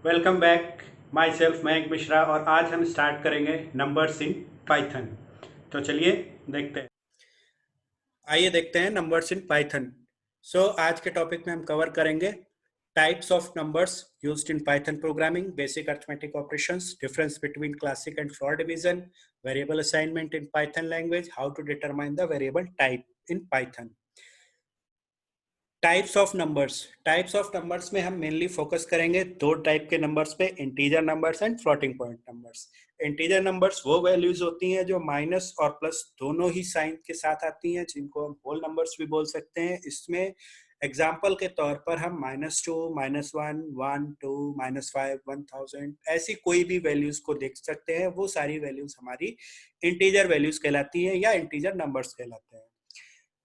Welcome back. My self Mayank Mishra और आज हम स्टार्ट करेंगे नंबर्स इन पाइथन। तो चलिए देखते हैं। आइए देखते हैं नंबर्स इन पाइथन। आज के टॉपिक में हम कवर करेंगे types of numbers used in Python programming, basic arithmetic operations, difference between classic and floor division, variable assignment in Python language, how to determine the variable type in Python. Types of numbers में हम mainly focus करेंगे दो type के numbers पे, integer numbers and floating point numbers. Integer numbers वो values होती हैं जो माइनस और प्लस दोनों ही साइन के साथ आती हैं, जिनको हम होल नंबर्स भी बोल सकते हैं। इसमें एग्जाम्पल के तौर पर हम -2, -1, 1, 2, -5, 1000 ऐसी कोई भी वैल्यूज को देख सकते हैं। वो सारी वैल्यूज हमारी इंटीजर वैल्यूज कहलाती हैं या इंटीजर नंबर्स कहलाते हैं।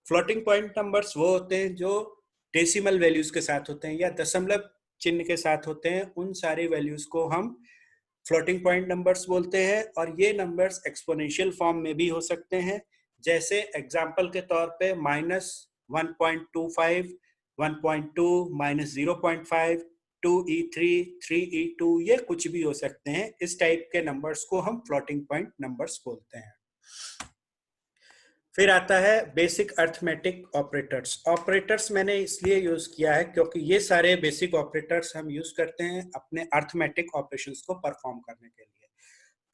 फ्लोटिंग पॉइंट नंबर्स वो होते हैं जो डेसिमल वैल्यूज के साथ होते हैं या दशमलव चिन्ह के साथ होते हैं। उन सारी वैल्यूज को हम फ्लोटिंग पॉइंट नंबर्स बोलते हैं और ये नंबर्स एक्सपोनेंशियल फॉर्म में भी हो सकते हैं। जैसे एग्जाम्पल के तौर पे -1.25, 1.2, -0.5, 2e3, 3e2 ये कुछ भी हो सकते हैं। इस टाइप के नंबर्स को हम फ्लोटिंग पॉइंट नंबर्स बोलते हैं। फिर आता है बेसिक अर्थमेटिक ऑपरेटर्स। ऑपरेटर्स मैंने इसलिए यूज किया है क्योंकि ये सारे बेसिक ऑपरेटर्स हम यूज करते हैं अपने अर्थमेटिक ऑपरेशंस को परफॉर्म करने के लिए।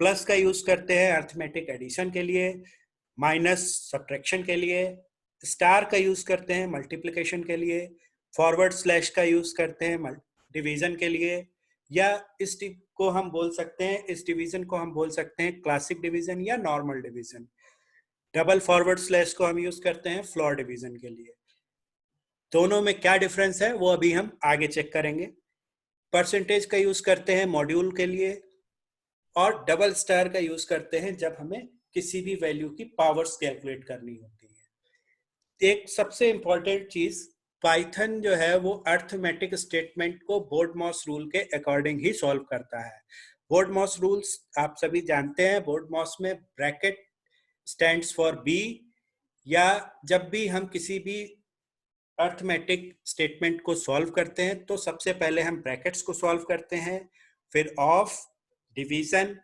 प्लस का यूज करते हैं अर्थमेटिक एडिशन के लिए, माइनस सब्ट्रैक्शन के लिए, स्टार का यूज करते हैं मल्टीप्लिकेशन के लिए, फॉरवर्ड स्लैश का यूज करते हैं डिवीजन के लिए, या को हम बोल सकते हैं, इस डिवीजन को हम बोल सकते हैं क्लासिक डिवीजन या normal division. Double forward slash को हम यूज करते हैं फ्लोर डिवीजन के लिए। दोनों में क्या डिफरेंस है वो अभी हम आगे चेक करेंगे। परसेंटेज का यूज करते हैं मॉड्यूल के लिए और डबल स्टार का यूज करते हैं जब हमें किसी भी वैल्यू की पावर्स कैलकुलेट करनी होती है। एक सबसे इंपॉर्टेंट चीज, पाइथन जो है वो अर्थमेटिक स्टेटमेंट को बोर्ड मॉस रूल के अकॉर्डिंग ही सॉल्व करता है। बोर्ड मॉस रूल्स आप सभी जानते हैं। बोर्ड मॉस में ब्रैकेट स्टैंड्स फॉर बी, या जब भी हम किसी भी अर्थमेटिक स्टेटमेंट को सॉल्व करते हैं तो सबसे पहले हम ब्रैकेट्स को सॉल्व करते हैं, फिर of, division,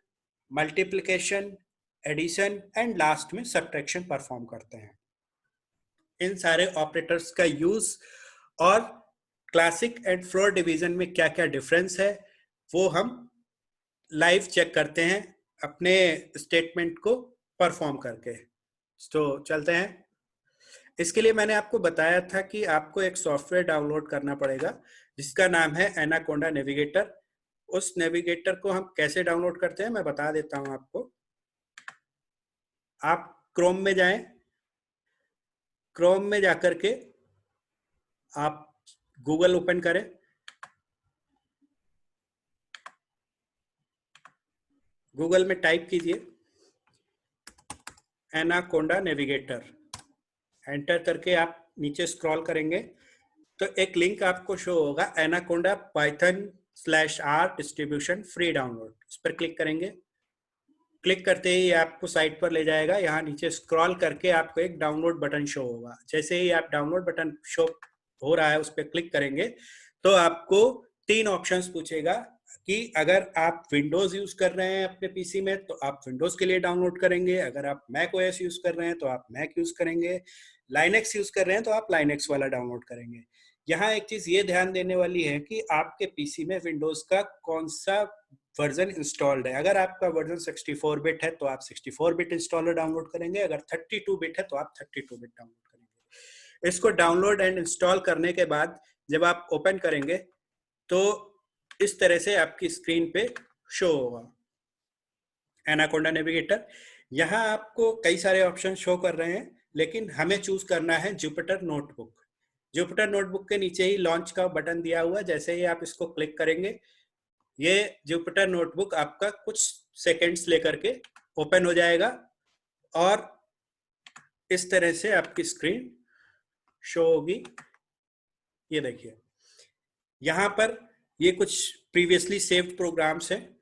multiplication, addition and last में सब्ट्रैक्शन परफॉर्म करते हैं। इन सारे ऑपरेटर्स का यूज और क्लासिक एंड फ्लोर डिवीजन में क्या क्या डिफरेंस है वो हम लाइव चेक करते हैं अपने स्टेटमेंट को परफॉर्म करके। तो चलते हैं। इसके लिए मैंने आपको बताया था कि आपको एक सॉफ्टवेयर डाउनलोड करना पड़ेगा जिसका नाम है एनाकोंडा नेविगेटर। उस नेविगेटर को हम कैसे डाउनलोड करते हैं मैं बता देता हूं आपको। आप क्रोम में जाएं, क्रोम में जाकर के आप गूगल ओपन करें, गूगल में टाइप कीजिए एनाकोंडा नेविगेटर। एंटर करके आप नीचे स्क्रॉल करेंगे तो एक लिंक आपको शो होगा, anaconda python/r distribution free download. इस पर क्लिक करेंगे। क्लिक करते ही आपको साइट पर ले जाएगा। यहाँ नीचे स्क्रॉल करके आपको एक डाउनलोड बटन शो होगा। जैसे ही आप डाउनलोड बटन शो हो रहा है उस पर क्लिक करेंगे तो आपको तीन ऑप्शंस पूछेगा कि अगर आप विंडोज यूज कर रहे हैं अपने पीसी में तो आप विंडोज के लिए डाउनलोड करेंगे, अगर आप मैक ओएस यूज कर रहे हैं तो आप मैक यूज करेंगे, लाइनेक्स यूज कर रहे हैं तो आप लाइनेक्स वाला डाउनलोड करेंगे। यहाँ एक चीज ये ध्यान देने वाली है कि आपके पीसी में विंडोज का कौन सा वर्जन इंस्टॉल्ड है। अगर आपका वर्जन 64 बिट है तो आप 64 बिट इंस्टॉलर डाउनलोड करेंगे, अगर 32 बिट है तो आप 32 बिट डाउनलोड करेंगे। इसको डाउनलोड एंड इंस्टॉल करने के बाद जब आप ओपन करेंगे तो इस तरह से आपकी स्क्रीन पे शो होगा एनाकोंडा नेविगेटर। यहाँ आपको कई सारे ऑप्शन शो कर रहे हैं लेकिन हमें चूज करना है जुपिटर नोटबुक। जुपिटर नोटबुक के नीचे ही लॉन्च का बटन दिया हुआ है। जैसे ही आप इसको क्लिक करेंगे ये जुपिटर नोटबुक आपका कुछ सेकंड्स लेकर के ओपन हो जाएगा और इस तरह से आपकी स्क्रीन शो होगी। ये देखिए यहाँ पर ये कुछ प्रीवियसली सेव्ड प्रोग्राम्स हैं।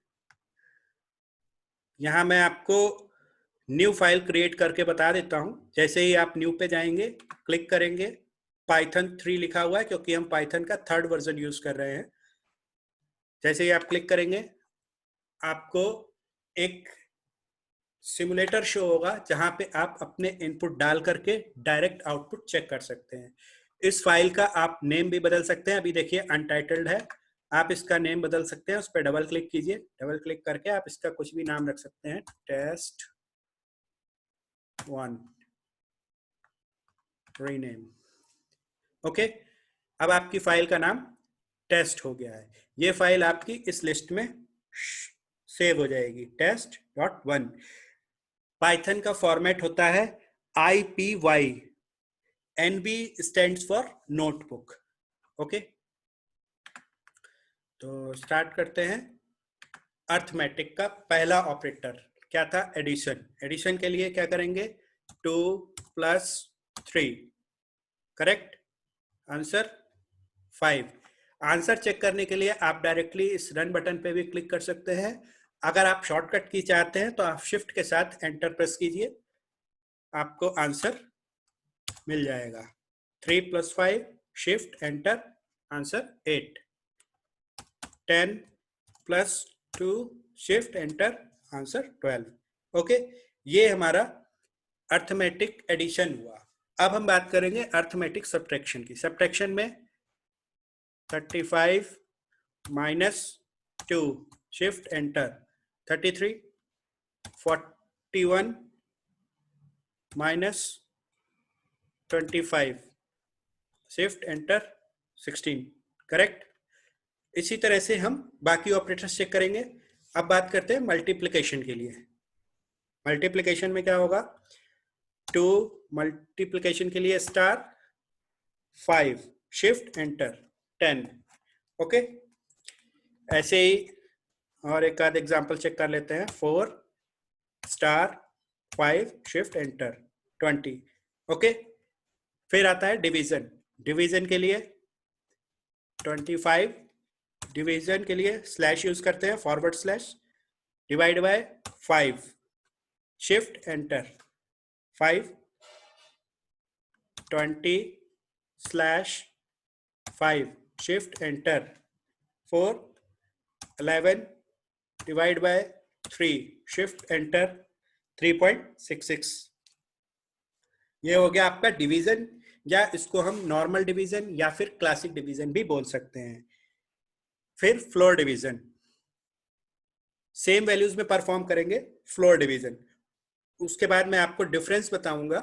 यहाँ मैं आपको न्यू फाइल क्रिएट करके बता देता हूँ। जैसे ही आप न्यू पे जाएंगे, क्लिक करेंगे, पाइथन 3 लिखा हुआ है क्योंकि हम पाइथन का 3rd वर्जन यूज कर रहे हैं। जैसे ही आप क्लिक करेंगे आपको एक सिमुलेटर शो होगा जहां पे आप अपने इनपुट डाल करके डायरेक्ट आउटपुट चेक कर सकते हैं। इस फाइल का आप नेम भी बदल सकते हैं। अभी देखिए अनटाइटल्ड है, आप इसका नेम बदल सकते हैं। उस पर डबल क्लिक कीजिए, डबल क्लिक करके आप इसका कुछ भी नाम रख सकते हैं, टेस्ट 1 रीनेम। ओके, अब आपकी फाइल का नाम टेस्ट हो गया है। ये फाइल आपकी इस लिस्ट में सेव हो जाएगी, test.1। पाइथन का फॉर्मेट होता है IPY, NB stands for notebook. Okay, तो स्टार्ट करते हैं। अर्थमेटिक का पहला ऑपरेटर क्या था? एडिशन। एडिशन के लिए क्या करेंगे? 2 + 3, करेक्ट आंसर 5। आंसर चेक करने के लिए आप डायरेक्टली इस रन बटन पे भी क्लिक कर सकते हैं। अगर आप शॉर्टकट की चाहते हैं तो आप शिफ्ट के साथ एंटर प्रेस कीजिए, आपको आंसर मिल जाएगा। 3 + 5 shift enter, answer 8। 10 + 2 shift enter, answer 12। Okay, ये हमारा अर्थमेटिक एडिशन हुआ। अब हम बात करेंगे अर्थमेटिक सब्ट्रैक्शन की। सब्ट्रैक्शन में 35 - 2 shift enter, 33। 41 - 25 shift enter, 16, correct. इसी तरह से हम बाकी ऑपरेटर्स चेक करेंगे। अब बात करते हैं मल्टीप्लिकेशन के लिए। मल्टीप्लिकेशन में क्या होगा? 2 मल्टीप्लिकेशन के लिए स्टार 5 शिफ्ट एंटर, 10। ओके, ऐसे ही और एक आध एग्जांपल चेक कर लेते हैं। 4 स्टार 5 शिफ्ट एंटर, 20। ओके, फिर आता है डिवीजन। डिवीजन के लिए 25 डिवीजन के लिए स्लैश यूज करते हैं, forward slash, divide by 5 shift enter, 5। 20/5 shift enter, 4। 11 divide by 3 shift enter, 3.66। ये हो गया आपका डिवीजन, या इसको हम नॉर्मल डिवीजन या फिर क्लासिक डिवीजन भी बोल सकते हैं। फिर फ्लोर डिवीजन, सेम वैल्यूज में परफॉर्म करेंगे फ्लोर डिवीजन। उसके बाद मैं आपको डिफरेंस बताऊंगा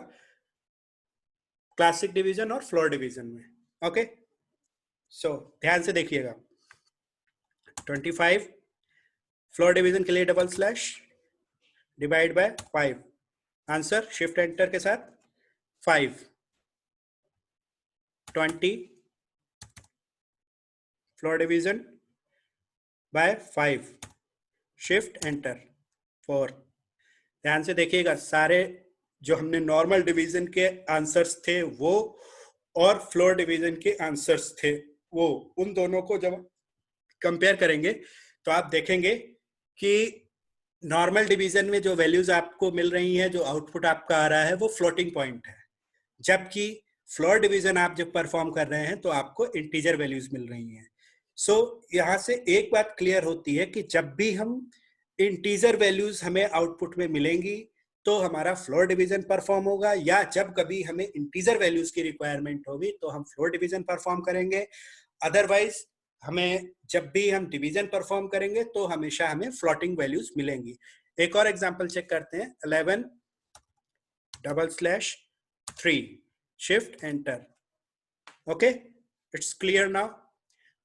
क्लासिक डिवीजन और फ्लोर डिवीजन में। ओके, सो ध्यान से देखिएगा। 25 फ्लोर डिवीजन के लिए double slash, divide by 5, answer shift enter के साथ 5। 20 floor division bye 5 shift enter, 4। ध्यान से देखिएगा, सारे जो हमने नॉर्मल डिवीजन के आंसर्स थे वो और फ्लोर डिवीजन के आंसर्स थे वो, उन दोनों को जब कंपेयर करेंगे तो आप देखेंगे कि नॉर्मल डिवीजन में जो वैल्यूज आपको मिल रही हैं, जो आउटपुट आपका आ रहा है, वो फ्लोटिंग पॉइंट है, जबकि फ्लोर डिवीजन आप जब परफॉर्म कर रहे हैं तो आपको इंटीजर वैल्यूज मिल रही हैं। सो यहां से एक बात क्लियर होती है कि जब भी हम इंटीजर वैल्यूज हमें आउटपुट में मिलेंगी तो हमारा फ्लोर डिवीजन परफॉर्म होगा, या जब कभी हमें इंटीजर वैल्यूज की रिक्वायरमेंट होगी तो हम फ्लोर डिवीजन परफॉर्म करेंगे। अदरवाइज हमें जब भी हम डिवीजन परफॉर्म करेंगे तो हमेशा हमें फ्लोटिंग वैल्यूज मिलेंगी। एक और एग्जांपल चेक करते हैं। 11/3 shift enter. Okay, it's clear now.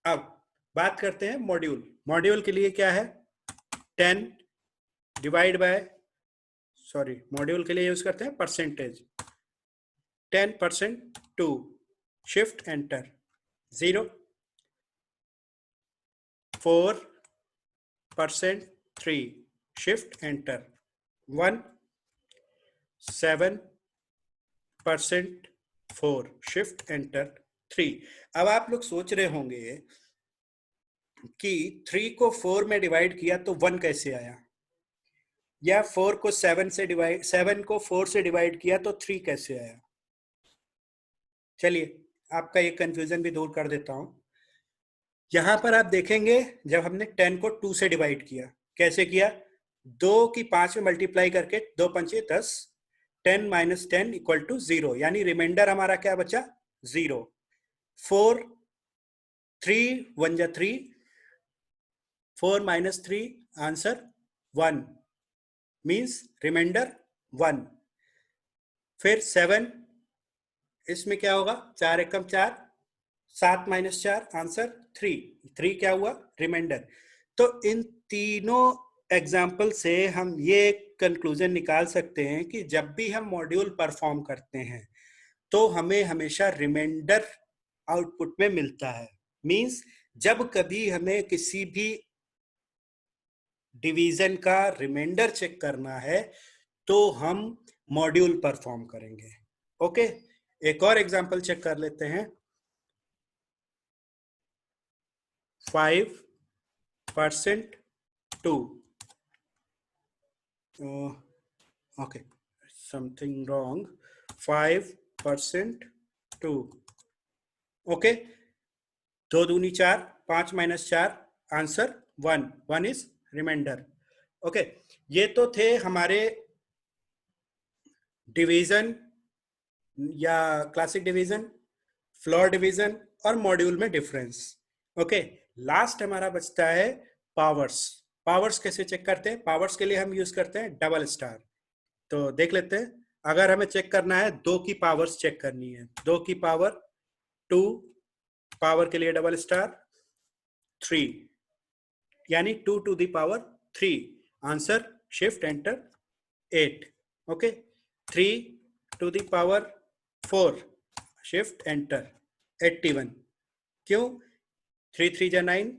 अब बात करते हैं मॉड्यूल। मॉड्यूल के लिए क्या है? 10 डिवाइड बाय, सॉरी, मॉड्यूल के लिए यूज करते हैं percentage. 10% 2 shift enter, 0। 4% 3 shift enter, 1। 7% 4 shift enter, 3। अब आप लोग सोच रहे होंगे कि 3 को 4 में डिवाइड किया तो 1 कैसे आया, या 4 को 7 से डिवाइड, 7 को 4 से डिवाइड किया तो 3 कैसे आया। चलिए आपका ये कंफ्यूजन भी दूर कर देता हूं। यहां पर आप देखेंगे जब हमने 10 को 2 से डिवाइड किया, कैसे किया, 2 की 5 में मल्टीप्लाई करके 2 पंचे 10, 10 माइनस 10 इक्वल टू 0, यानी रिमाइंडर हमारा क्या बचा, 0। 4, 3 1 जा 3, 4 माइनस 3, आंसर 1, मीन्स रिमाइंडर 1। फिर 7, इसमें क्या होगा, 4 एकम 4, 7 माइनस 4, आंसर 3, 3 क्या हुआ, रिमाइंडर। तो इन तीनों एग्जाम्पल से हम ये कंक्लूजन निकाल सकते हैं कि जब भी हम मॉड्यूल परफॉर्म करते हैं तो हमें हमेशा रिमाइंडर आउटपुट में मिलता है। मींस जब कभी हमें किसी भी डिवीजन का रिमाइंडर चेक करना है तो हम मॉड्यूल परफॉर्म करेंगे। ओके, एक और एग्जांपल चेक कर लेते हैं। 5% 2, okay, something wrong, 5% 2, ओके, 2 दूनी 4, 5 minus 4, answer 1, 1 is remainder. Okay, ये तो थे हमारे डिवीजन या क्लासिक डिवीजन, फ्लोर डिवीजन और मॉड्यूल में डिफरेंस। ओके, लास्ट हमारा बचता है पावर्स। पावर्स कैसे चेक करते हैं, पावर्स के लिए हम यूज करते हैं डबल स्टार। तो देख लेते हैं, अगर हमें चेक करना है 2 की पावर्स चेक करनी है, 2 की पावर 2, पावर के लिए डबल स्टार, 3, यानी 2 to the power 3, answer shift enter 8। Okay, 3 to the power 4, shift enter 81। क्यों, 3 3 जा 9,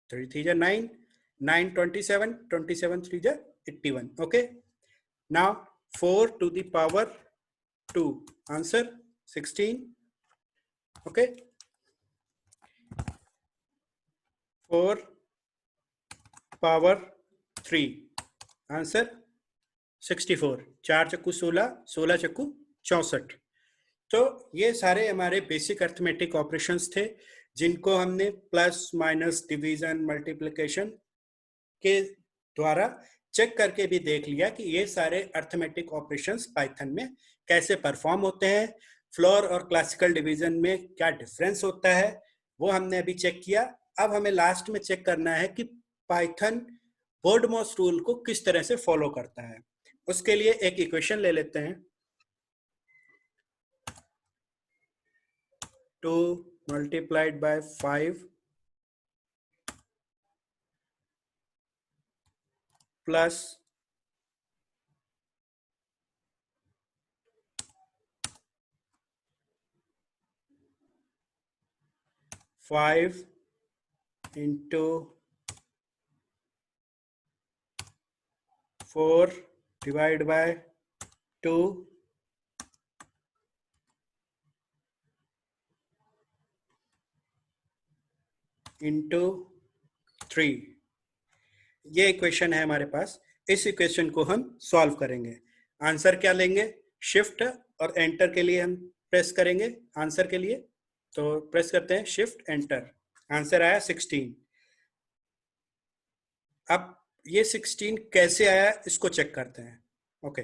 3 3 जा 9, 9 27, 27 3 जा 81। Okay, now 4 to the power 2, answer 16। Okay, 4 power 3, answer 64, 4 चक्कू 16, 16 चक्कू 64। तो ये सारे हमारे बेसिक अर्थमेटिक ऑपरेशंस थे जिनको हमने प्लस माइनस डिवीजन मल्टीप्लिकेशन के द्वारा चेक करके भी देख लिया कि ये सारे अर्थमेटिक ऑपरेशंस पाइथन में कैसे परफॉर्म होते हैं। फ्लोर और क्लासिकल डिवीजन में क्या डिफरेंस होता है वो हमने अभी चेक किया। अब हमें लास्ट में चेक करना है कि पाइथन बोर्डमॉस रूल को किस तरह से फॉलो करता है। उसके लिए एक इक्वेशन ले लेते हैं, 2 multiplied by 5 plus 5 into 4 divided by 2 into 3। ये इक्वेशन है हमारे पास। इस इक्वेशन को हम सॉल्व करेंगे। आंसर क्या लेंगे, शिफ्ट और एंटर के लिए हम प्रेस करेंगे आंसर के लिए। तो प्रेस करते हैं शिफ्ट एंटर, आंसर आया 16। अब ये 16 कैसे आया इसको चेक करते हैं। Okay,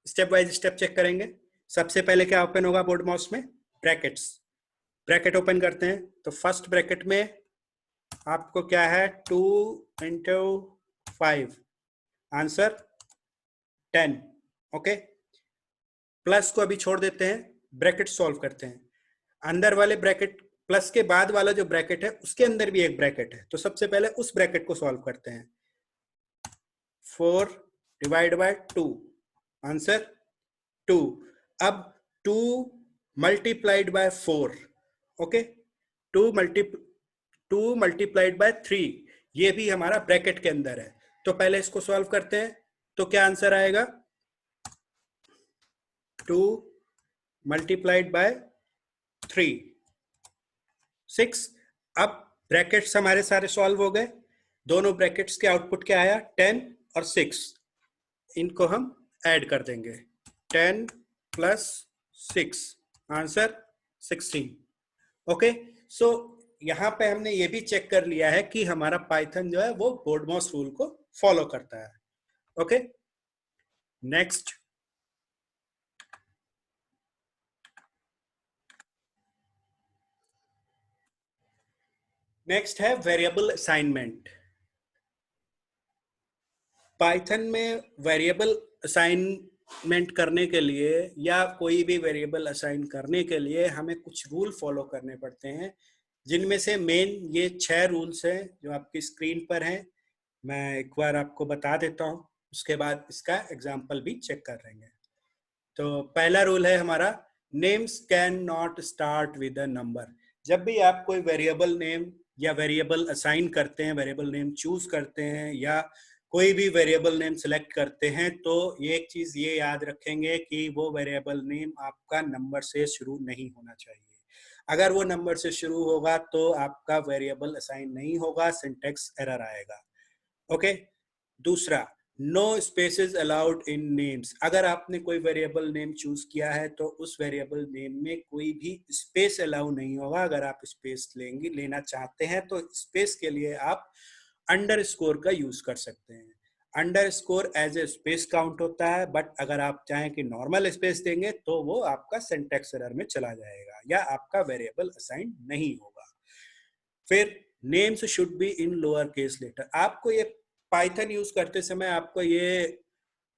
step by step check करेंगे। सबसे पहले क्या ओपन होगा बोर्ड माउस में, ब्रैकेट्स, ब्रैकेट ओपन करते हैं। तो फर्स्ट ब्रैकेट में आपको क्या है, 2 इंटू 5, आंसर 10। ओके, प्लस को अभी छोड़ देते हैं, ब्रैकेट सॉल्व करते हैं। अंदर वाले ब्रैकेट, प्लस के बाद वाला जो ब्रैकेट है उसके अंदर भी एक ब्रैकेट है, तो सबसे पहले उस ब्रैकेट को सॉल्व करते हैं। 4 डिवाइड बाय 2, आंसर 2। अब 2 multiplied by 4, okay, 2 multiplied by 3, ये भी हमारा ब्रैकेट के अंदर है। तो पहले इसको सॉल्व करते हैं। तो क्या आंसर आएगा, 2 मल्टीप्लाइड बाय 3, 6। अब ब्रैकेट्स हमारे सारे सॉल्व हो गए। दोनों ब्रैकेट्स के आउटपुट क्या आया, 10 और 6। इनको हम ऐड कर देंगे, 10 प्लस 6, आंसर 16। ओके, सो यहाँ पे हमने ये भी चेक कर लिया है कि हमारा पाइथन जो है वो बोर्डमॉस रूल को फॉलो करता है। ओके, नेक्स्ट है वेरिएबल असाइनमेंट। पाइथन में वेरिएबल असाइनमेंट करने के लिए या कोई भी वेरिएबल असाइन करने के लिए हमें कुछ रूल फॉलो करने पड़ते हैं, जिनमें से मेन ये 6 रूल्स हैं जो आपकी स्क्रीन पर हैं। मैं एक बार आपको बता देता हूँ, उसके बाद इसका एग्जाम्पल भी चेक कर लेंगे। तो पहला रूल है हमारा, names can not start with a number. जब भी आप कोई वेरिएबल नेम या वेरिएबल असाइन करते हैं, वेरिएबल नेम चूज करते हैं या कोई भी वेरिएबल नेम सेलेक्ट करते हैं, तो एक चीज ये याद रखेंगे कि वो वेरिएबल नेम आपका नंबर से शुरू नहीं होना चाहिए। अगर वो नंबर से शुरू होगा तो आपका वेरिएबल असाइन नहीं होगा, सिंटैक्स एरर आएगा। ओके, दूसरा, no spaces allowed in names. अगर आपने कोई वेरिएबल नेम चूज किया है तो उस वेरिएबल नेम में कोई भी स्पेस अलाउ नहीं होगा। अगर आप स्पेस लेना चाहते हैं तो स्पेस के लिए आप अंडरस्कोर का यूज कर सकते हैं। Underscore as a space count होता है, बट अगर आप चाहें कि नॉर्मल स्पेस देंगे तो वो आपका सिंटैक्स एरर में चला जाएगा या आपका वेरिएबल असाइन नहीं होगा। फिर names should be in lower case letter. आपको ये पाइथन यूज करते समय आपको ये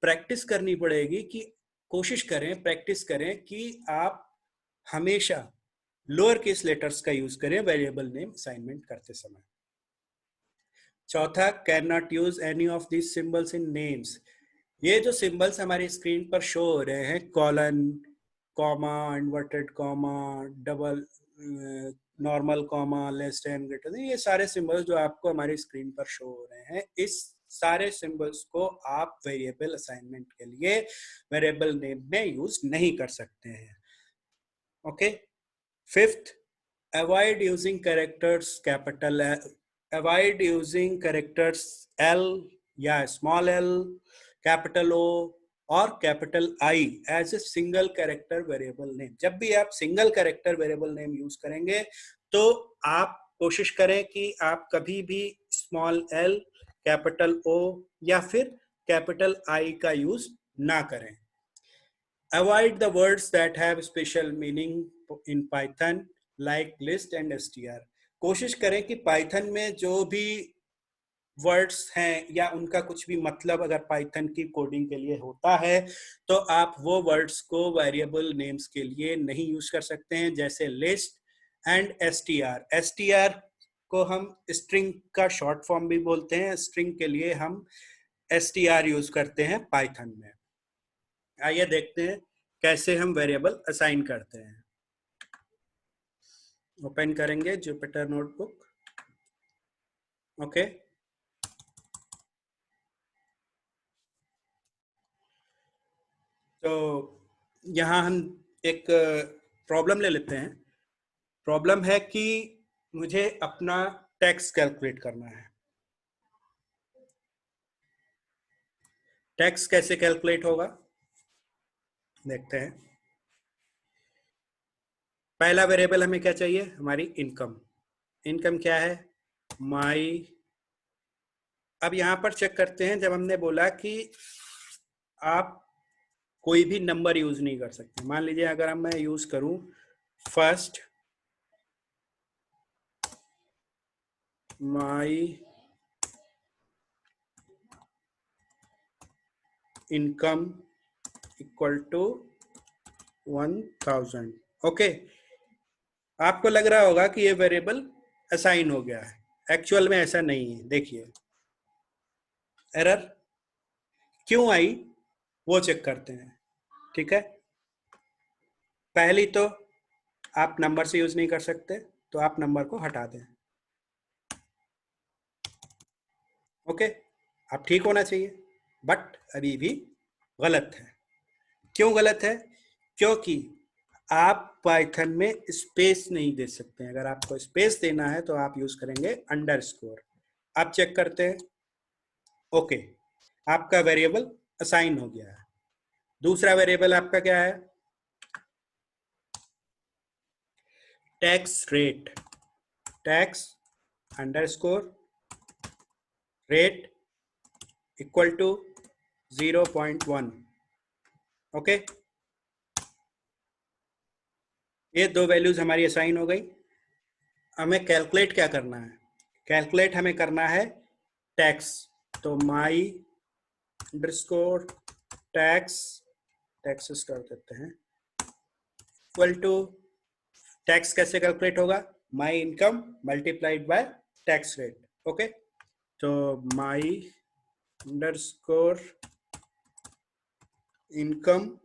प्रैक्टिस करनी पड़ेगी कि कोशिश करें, प्रैक्टिस करें कि आप हमेशा लोअर केस लेटर्स का यूज करें वेरिएबल नेम असाइनमेंट करते समय। चौथा, can not use any of these symbols in names. ये जो सिंबल्स हमारी स्क्रीन पर शो हो रहे हैं, colon, comma, inverted comma, double, normal comma, less than, greater than, ये सारे सिंबल्स जो आपको हमारी स्क्रीन पर शो हो रहे हैं, इस सारे सिंबल्स को आप वेरिएबल असाइनमेंट के लिए वेरिएबल नेम में यूज नहीं कर सकते हैं। Okay, fifth, avoid using characters capital, avoid using characters L या स्मॉल एल, कैपिटल ओ और capital I as a single character variable name. जब भी आप single character variable name use करेंगे तो आप कोशिश करें कि आप कभी भी स्मॉल एल, कैपिटल ओ या फिर कैपिटल आई का यूज ना करें। Avoid the words that have special meaning in Python like list and str। कोशिश करें कि पाइथन में जो भी वर्ड्स हैं या उनका कुछ भी मतलब अगर पाइथन की कोडिंग के लिए होता है तो आप वो वर्ड्स को वेरिएबल नेम्स के लिए नहीं यूज कर सकते हैं, जैसे लिस्ट एंड str। str को हम स्ट्रिंग का शॉर्ट फॉर्म भी बोलते हैं, स्ट्रिंग के लिए हम str यूज करते हैं पाइथन में। आइए देखते हैं कैसे हम वेरिएबल असाइन करते हैं। ओपन करेंगे जुपिटर नोटबुक। ओके, तो यहाँ हम एक प्रॉब्लम ले लेते हैं। प्रॉब्लम है कि मुझे अपना टैक्स कैलकुलेट करना है। टैक्स कैसे कैलकुलेट होगा देखते हैं। पहला वेरिएबल हमें क्या चाहिए, हमारी इनकम। इनकम क्या है, माई। अब यहाँ पर चेक करते हैं, जब हमने बोला कि आप कोई भी नंबर यूज नहीं कर सकते, मान लीजिए अगर मैं यूज करूं first my income equal to 1000। Okay, आपको लग रहा होगा कि ये वेरिएबल असाइन हो गया है, एक्चुअल में ऐसा नहीं है। देखिए एरर क्यों आई वो चेक करते हैं। ठीक है, पहली तो आप नंबर से यूज नहीं कर सकते, तो आप नंबर को हटा दें। ओके, अब ठीक होना चाहिए, बट अभी भी गलत है। क्यों गलत है, क्योंकि आप पाइथन में स्पेस नहीं दे सकते हैं। अगर आपको स्पेस देना है तो आप यूज करेंगे अंडरस्कोर। आप चेक करते हैं, ओके, आपका वेरिएबल असाइन हो गया है। दूसरा वेरिएबल आपका क्या है, tax rate. Tax underscore rate equal to 0.1। Okay, ये दो वैल्यूज हमारी असाइन हो गई। हमें कैलकुलेट क्या करना है? कैलकुलेट हमें करना है टैक्स। तो माई अंडरस्कोर टैक्स, टैक्सेस कर देते हैं, इक्वल टू टैक्स कैसे कैलकुलेट होगा? My income multiplied by tax rate. Okay, तो my underscore income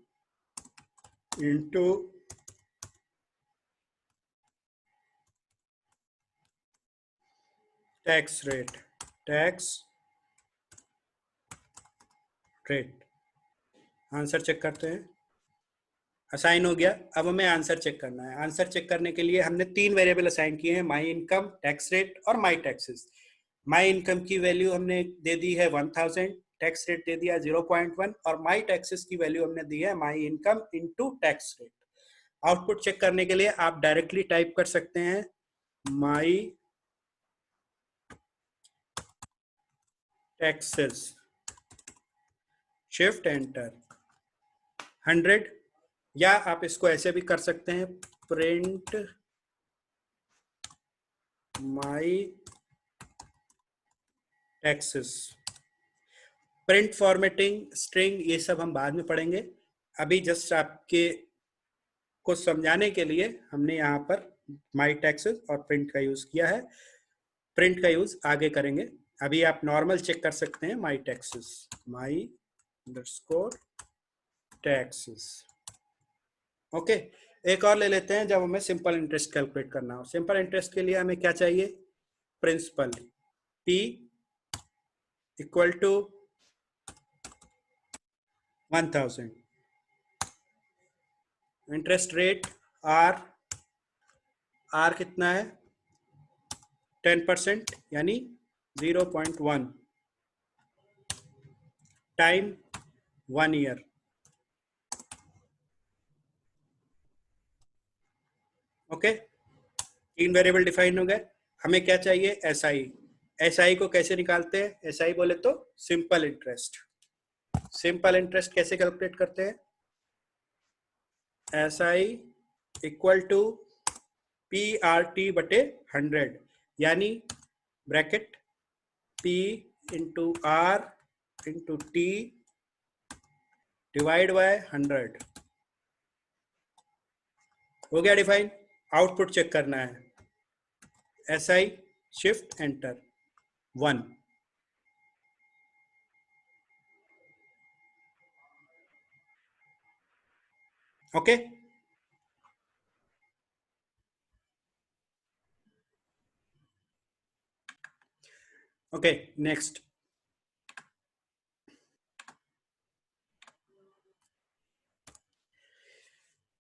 into tax rate, tax rate. Answer check करते हैं। असाइन हो गया। अब हमें आंसर चेक करना है। आंसर चेक करने के लिए हमने तीन वेरिएबल असाइन किए हैं, माई इनकम, टैक्स रेट और माई टैक्सेस। माई इनकम की वैल्यू हमने दे दी है 1000, टैक्स रेट दे दिया 0.1 और माई टैक्सेस की वैल्यू हमने दी है my income into tax rate. Output check करने के लिए आप डायरेक्टली टाइप कर सकते हैं माई टैक्सेस, शिफ्ट एंटर 100, या आप इसको ऐसे भी कर सकते हैं print my taxes. Print formatting, string, ये सब हम बाद में पढ़ेंगे। अभी जस्ट आपके को समझाने के लिए हमने यहाँ पर माई टैक्सेस और प्रिंट का यूज किया है। प्रिंट का यूज आगे करेंगे। अभी आप नॉर्मल चेक कर सकते हैं माई टैक्सेस, माई अंडरस्कोर टैक्सेस। ओके, एक और ले लेते हैं जब हमें सिंपल इंटरेस्ट कैलकुलेट करना हो। सिंपल इंटरेस्ट के लिए हमें क्या चाहिए? Principal P equal to 1000, interest rate R कितना है? 10% यानी 0.1, टाइम 1 ईयर। ओके, तीन वेरिएबल डिफाइन हो गए। हमें क्या चाहिए? SI। SI को कैसे निकालते हैं? SI बोले तो सिंपल इंटरेस्ट। सिंपल इंटरेस्ट कैसे कैलकुलेट करते हैं? SI इक्वल टू PRT बटे 100, यानी bracket P into R into T divide by 100। हो गया डिफाइन। आउटपुट चेक करना है। SI shift enter 1। Okay, okay, next.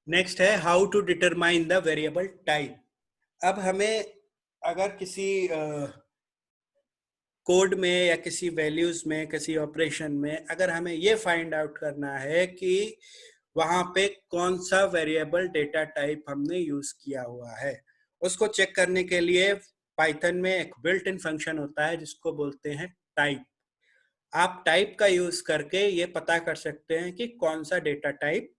Next है how to determine the variable type. अब हमें अगर किसी कोड में या किसी वैल्यूज में, किसी ऑपरेशन में अगर हमें ये फाइंड आउट करना है कि वहां पे कौन सा वेरिएबल डेटा टाइप हमने यूज किया हुआ है, उसको चेक करने के लिए पाइथन में एक बिल्ट इन फंक्शन होता है जिसको बोलते हैं टाइप। आप टाइप का यूज करके ये पता कर सकते हैं कि कौन सा डेटा टाइप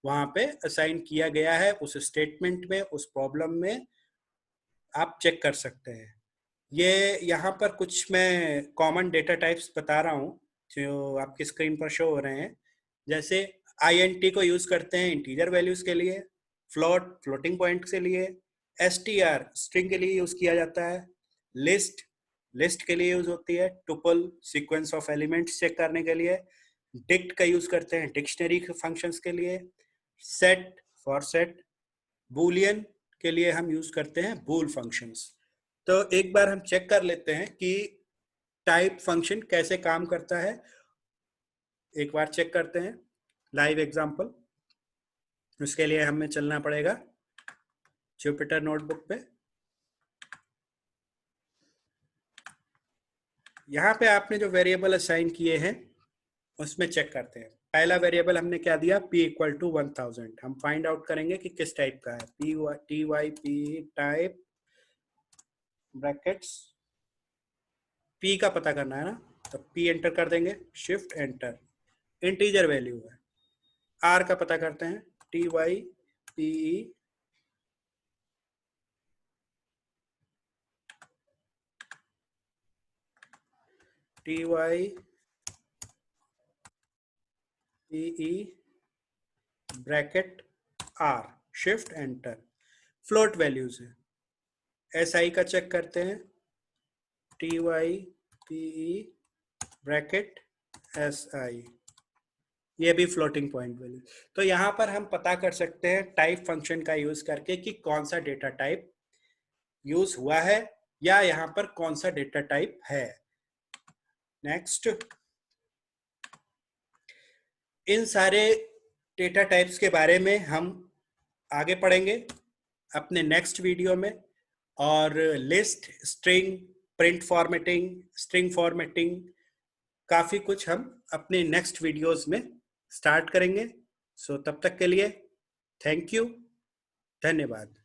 वहां पे असाइन किया गया है, उस स्टेटमेंट में, उस प्रॉब्लम में आप चेक कर सकते हैं। ये यहाँ पर कुछ मैं कॉमन डेटा टाइप्स बता रहा हूँ जो आपकी स्क्रीन पर शो हो रहे हैं। जैसे INT को यूज करते हैं इंटीजर वैल्यूज के लिए, फ्लोट फ्लोटिंग पॉइंट के लिए, STR स्ट्रिंग के लिए यूज किया जाता है, लिस्ट लिस्ट के लिए यूज होती है, tuple sequence of elements check करने के लिए, डिक्ट का यूज करते हैं डिक्शनरी फंक्शंस के लिए, सेट फॉर सेट, बूलियन के लिए हम यूज करते हैं बूल फंक्शंस। तो एक बार हम चेक कर लेते हैं कि टाइप फंक्शन कैसे काम करता है। एक बार चेक करते हैं लाइव एग्जांपल। उसके लिए हमें चलना पड़ेगा जुपिटर नोटबुक पे। यहाँ पे आपने जो वेरिएबल असाइन किए हैं उसमें चेक करते हैं। पहला वेरिएबल हमने क्या दिया? P equal to 1000। हम फाइंड आउट करेंगे कि किस टाइप का है। P टाइप ब्रैकेट्स p का पता करना है ना, तो p एंटर कर देंगे, शिफ्ट एंटर, इंटीजर वैल्यू है। r का पता करते हैं, ty pe ty pe bracket r, shift enter, float values है। si का चेक करते हैं, ty pe ब्रैकेट si, ये भी फ्लोटिंग पॉइंट वैल्यू। तो यहाँ पर हम पता कर सकते हैं टाइप फंक्शन का यूज करके कि कौन सा डेटा टाइप यूज हुआ है या यहाँ पर कौन सा डेटा टाइप है। नेक्स्ट, इन सारे डेटा टाइप्स के बारे में हम आगे पढ़ेंगे अपने नेक्स्ट वीडियो में। और list, string, print formatting, string formatting, काफी कुछ हम अपने नेक्स्ट वीडियोस में स्टार्ट करेंगे। सो तब तक के लिए थैंक यू, धन्यवाद।